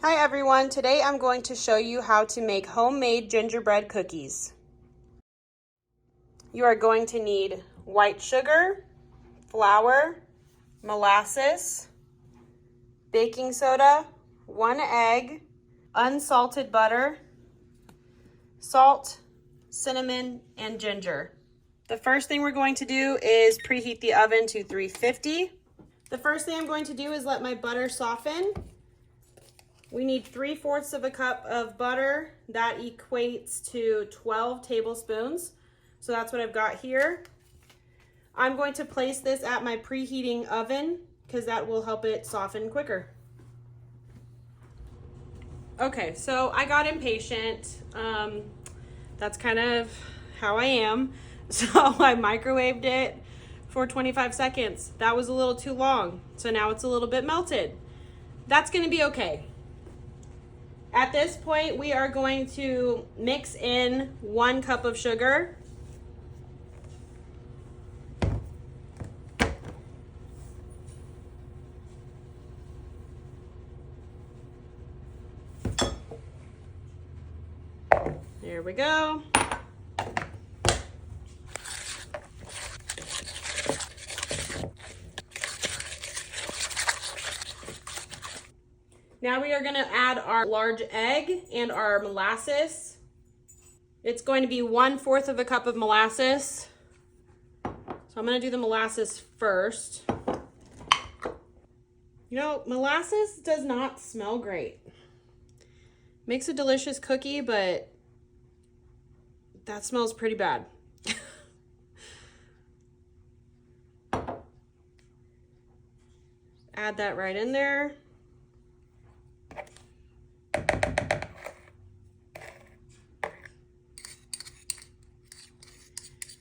Hi everyone, today I'm going to show you how to make homemade gingerbread cookies. You are going to need white sugar, flour, molasses, baking soda, 1 egg, unsalted butter, salt, cinnamon, and ginger. The first thing we're going to do is preheat the oven to 350. The first thing I'm going to do is let my butter soften. We need 3/4 of a cup of butter. That equates to 12 tablespoons. So that's what I've got here. I'm going to place this at my preheating oven because that will help it soften quicker. Okay, so I got impatient. That's kind of how I am. So I microwaved it for 25 seconds. That was a little too long. So now it's a little bit melted. That's gonna be okay. At this point, we are going to mix in 1 cup of sugar. There we go. Now we are going to add our large egg and our molasses. It's going to be 1/4 of a cup of molasses. So I'm going to do the molasses first. You know, molasses does not smell great. Makes a delicious cookie, but that smells pretty bad. Add that right in there.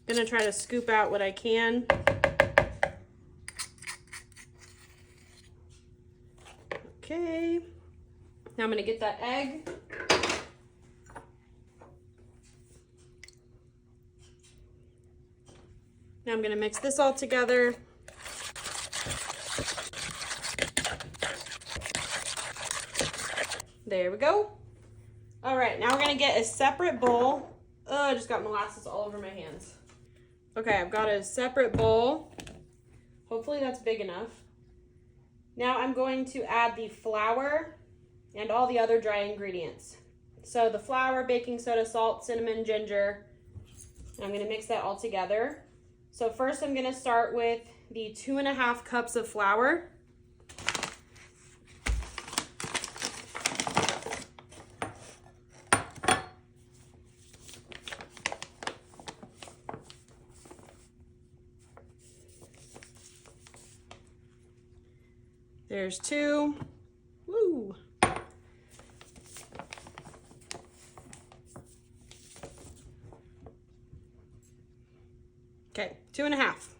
Gonna try to scoop out what I can. Okay. Now I'm gonna get that egg. Now I'm gonna mix this all together. There we go. All right, now we're gonna get a separate bowl. Oh, I just got molasses all over my hands. Okay, I've got a separate bowl. Hopefully that's big enough. Now I'm going to add the flour and all the other dry ingredients. So the flour, baking soda, salt, cinnamon, ginger. I'm gonna mix that all together. So first I'm gonna start with the 2.5 cups of flour. There's 2. Woo! Okay, 2.5.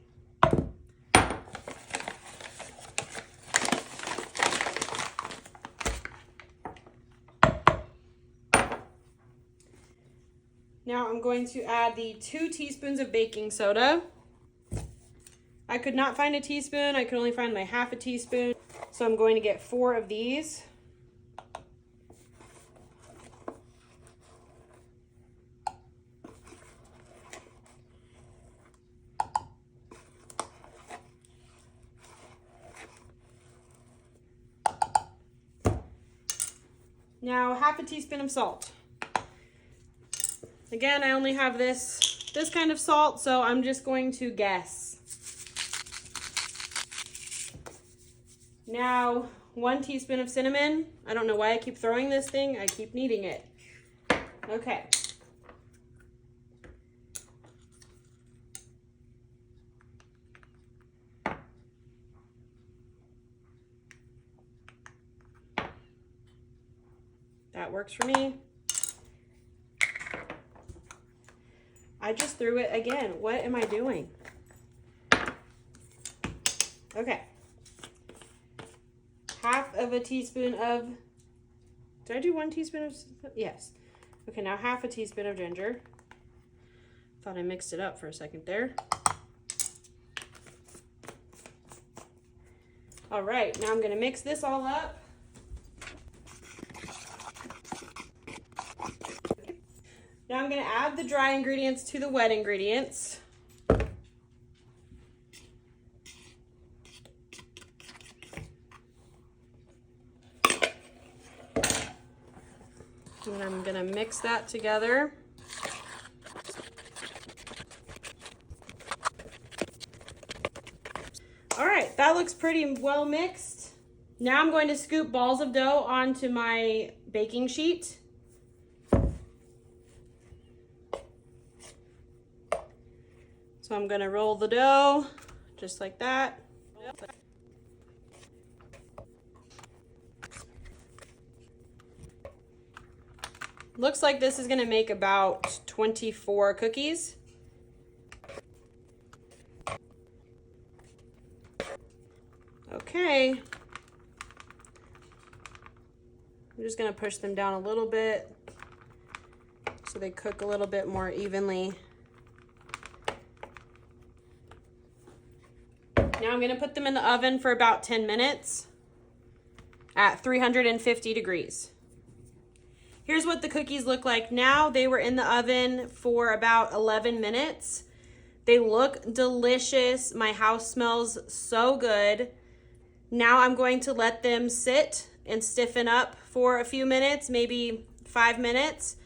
Now I'm going to add the 2 teaspoons of baking soda. I could not find a teaspoon. I could only find my 1/2 teaspoon. So I'm going to get 4 of these. Now 1/2 teaspoon of salt. Again, I only have this kind of salt, so I'm just going to guess. Now 1 teaspoon of cinnamon. I don't know why I keep throwing this thing. I keep needing it. Okay. That works for me. I just threw it again. What am I doing? Okay. 1/2 teaspoon of, did I do 1 teaspoon of, yes. Okay, now 1/2 teaspoon of ginger. Thought I mixed it up for a second there. All right, now I'm gonna mix this all up. Now I'm gonna add the dry ingredients to the wet ingredients. And I'm gonna mix that together. All right, that looks pretty well mixed. Now I'm going to scoop balls of dough onto my baking sheet. So I'm gonna roll the dough just like that. Looks like this is gonna make about 24 cookies. Okay. I'm just gonna push them down a little bit so they cook a little bit more evenly. Now I'm gonna put them in the oven for about 10 minutes at 350 degrees. Here's what the cookies look like now. They were in the oven for about 11 minutes. They look delicious. My house smells so good. Now I'm going to let them sit and stiffen up for a few minutes, maybe 5 minutes,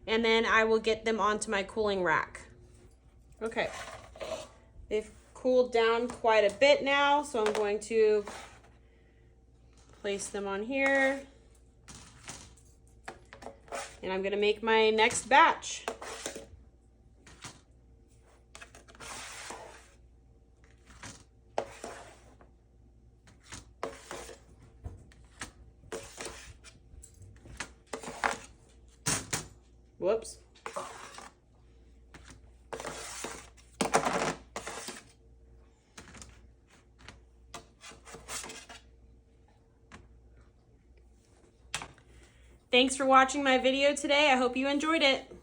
and then I will get them onto my cooling rack. Okay, they've cooled down quite a bit now, so I'm going to place them on here. And I'm gonna make my next batch. Whoops. Thanks for watching my video today. I hope you enjoyed it.